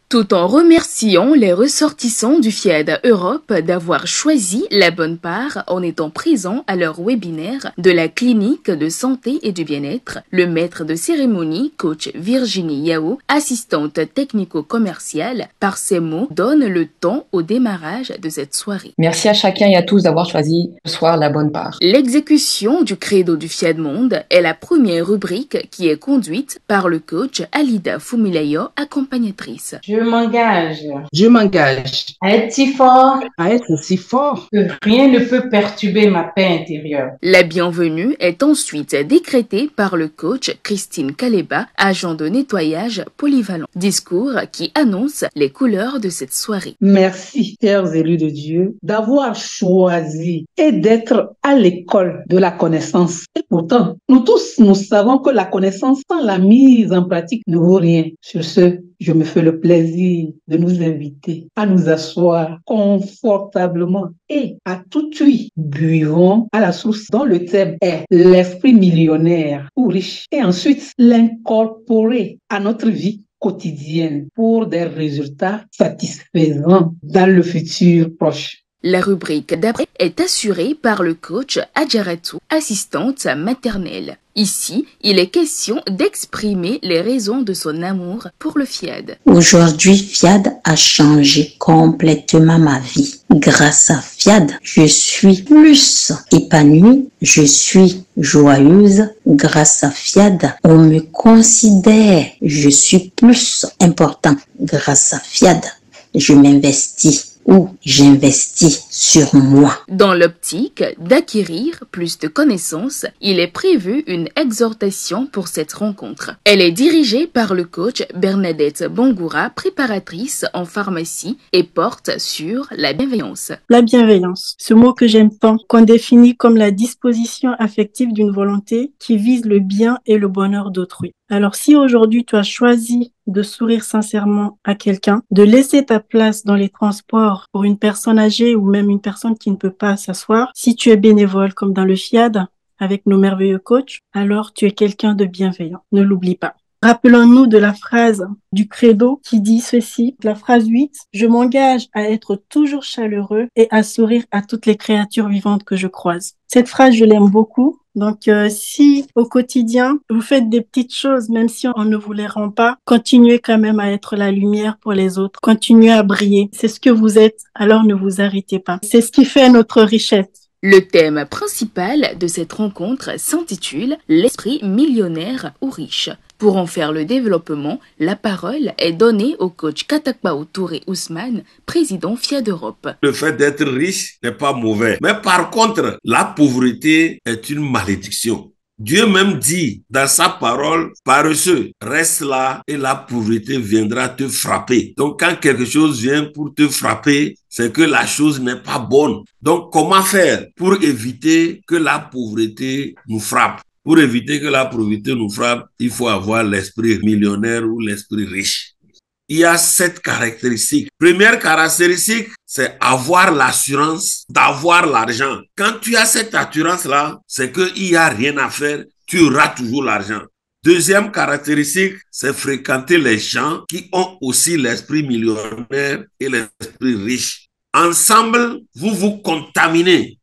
tout en remerciant les ressortissants du FIAD Europe d'avoir choisi la bonne part en étant présents à leur webinaire de la clinique de santé et du bien-être. Le maître de cérémonie, coach Virginie Yao, assistante technico-commerciale, par ces mots, donne le ton au démarrage de cette soirée. Merci à chacun et à tous d'avoir choisi ce soir la bonne part. L'exécution du credo du FIAD Monde est la première rubrique qui est conduite par le coach Alida Fumilayo, accompagnatrice. Je m'engage à être si fort que rien ne peut perturber ma paix intérieure. La bienvenue est ensuite décrétée par le coach Christine Kaleba, agent de nettoyage polyvalent. Discours qui annonce les couleurs de cette soirée. Merci, chers élus de Dieu, d'avoir choisi et d'être à l'école de la connaissance. Et pourtant, nous tous, nous savons que la connaissance sans la mise en pratique ne vaut rien. Sur ce, je me fais le plaisir de nous inviter à nous asseoir confortablement et à tout cuit. Buvons à la source dont le thème est l'esprit millionnaire ou riche et ensuite l'incorporer à notre vie quotidienne pour des résultats satisfaisants dans le futur proche. La rubrique d'après est assurée par le coach Adjaratou, assistante maternelle. Ici, il est question d'exprimer les raisons de son amour pour le FIAD. Aujourd'hui, FIAD a changé complètement ma vie. Grâce à FIAD, je suis plus épanouie, je suis joyeuse. Grâce à FIAD, on me considère, je suis plus important. Grâce à FIAD, je m'investis ou j'investis sur moi. Dans l'optique d'acquérir plus de connaissances, il est prévu une exhortation pour cette rencontre. Elle est dirigée par le coach Bernadette Bongoura, préparatrice en pharmacie et porte sur la bienveillance. La bienveillance, ce mot que j'aime tant, qu'on définit comme la disposition affective d'une volonté qui vise le bien et le bonheur d'autrui. Alors si aujourd'hui tu as choisi de sourire sincèrement à quelqu'un, de laisser ta place dans les transports pour une personne âgée ou même une personne qui ne peut pas s'asseoir, si tu es bénévole comme dans le FIAD avec nos merveilleux coachs, alors tu es quelqu'un de bienveillant. Ne l'oublie pas. Rappelons-nous de la phrase du credo qui dit ceci, la phrase 8, « Je m'engage à être toujours chaleureux et à sourire à toutes les créatures vivantes que je croise ». Cette phrase, je l'aime beaucoup. Donc, si au quotidien, vous faites des petites choses, même si on ne vous les rend pas, continuez quand même à être la lumière pour les autres. Continuez à briller. C'est ce que vous êtes, alors ne vous arrêtez pas. C'est ce qui fait notre richesse. Le thème principal de cette rencontre s'intitule « L'esprit millionnaire ou riche ». Pour en faire le développement, la parole est donnée au coach Katakpao Touré Ousmane, président FIAD Europe. Le fait d'être riche n'est pas mauvais. Mais par contre, la pauvreté est une malédiction. Dieu même dit dans sa parole, paresseux, reste là et la pauvreté viendra te frapper. Donc quand quelque chose vient pour te frapper, c'est que la chose n'est pas bonne. Donc comment faire pour éviter que la pauvreté nous frappe? Pour éviter que la pauvreté nous frappe, il faut avoir l'esprit millionnaire ou l'esprit riche. Il y a 7 caractéristiques. Première caractéristique, c'est avoir l'assurance d'avoir l'argent. Quand tu as cette assurance-là, c'est qu'il n'y a rien à faire, tu auras toujours l'argent. Deuxième caractéristique, c'est fréquenter les gens qui ont aussi l'esprit millionnaire et l'esprit riche. Ensemble, vous vous contaminez.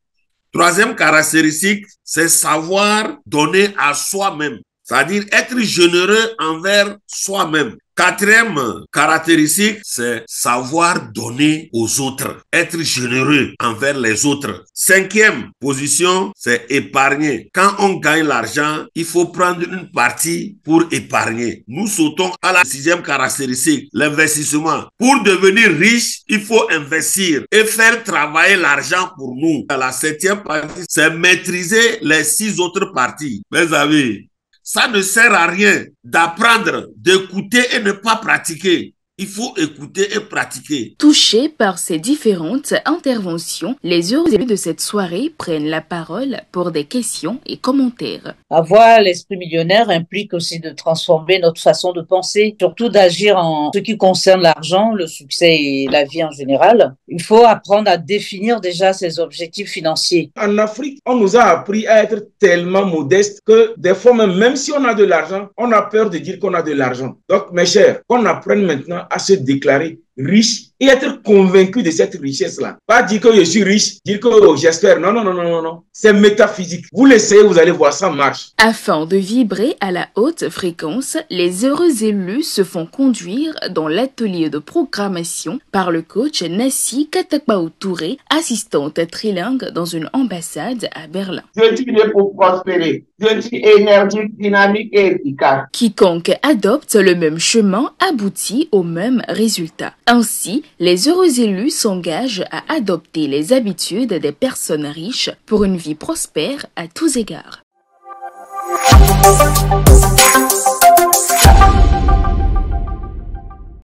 Troisième caractéristique, c'est savoir donner à soi-même, c'est-à-dire être généreux envers soi-même. Quatrième caractéristique, c'est savoir donner aux autres, être généreux envers les autres. Cinquième position, c'est épargner. Quand on gagne l'argent, il faut prendre une partie pour épargner. Nous sautons à la sixième caractéristique, l'investissement. Pour devenir riche, il faut investir et faire travailler l'argent pour nous. La septième partie, c'est maîtriser les 6 autres parties. Mes amis, ça ne sert à rien d'apprendre, d'écouter et ne pas pratiquer. Il faut écouter et pratiquer. Touchés par ces différentes interventions, les heureux élus de cette soirée prennent la parole pour des questions et commentaires. Avoir l'esprit millionnaire implique aussi de transformer notre façon de penser, surtout d'agir en ce qui concerne l'argent, le succès et la vie en général. Il faut apprendre à définir déjà ses objectifs financiers. En Afrique, on nous a appris à être tellement modeste que des fois même si on a de l'argent, on a peur de dire qu'on a de l'argent. Donc mes chers, qu'on apprenne maintenant à se déclarer riche et être convaincu de cette richesse-là. Pas dire que je suis riche, dire que j'espère. Non, non, non, non, non, non. C'est métaphysique. Vous l'essayez, vous allez voir, ça marche. Afin de vibrer à la haute fréquence, les heureux élus se font conduire dans l'atelier de programmation par le coach Nassi Katakbaou Touré, assistante trilingue dans une ambassade à Berlin. Je suis né pour prospérer. Je suis énergique, dynamique et efficace. Quiconque adopte le même chemin aboutit au même résultat. Ainsi, les heureux élus s'engagent à adopter les habitudes des personnes riches pour une vie prospère à tous égards.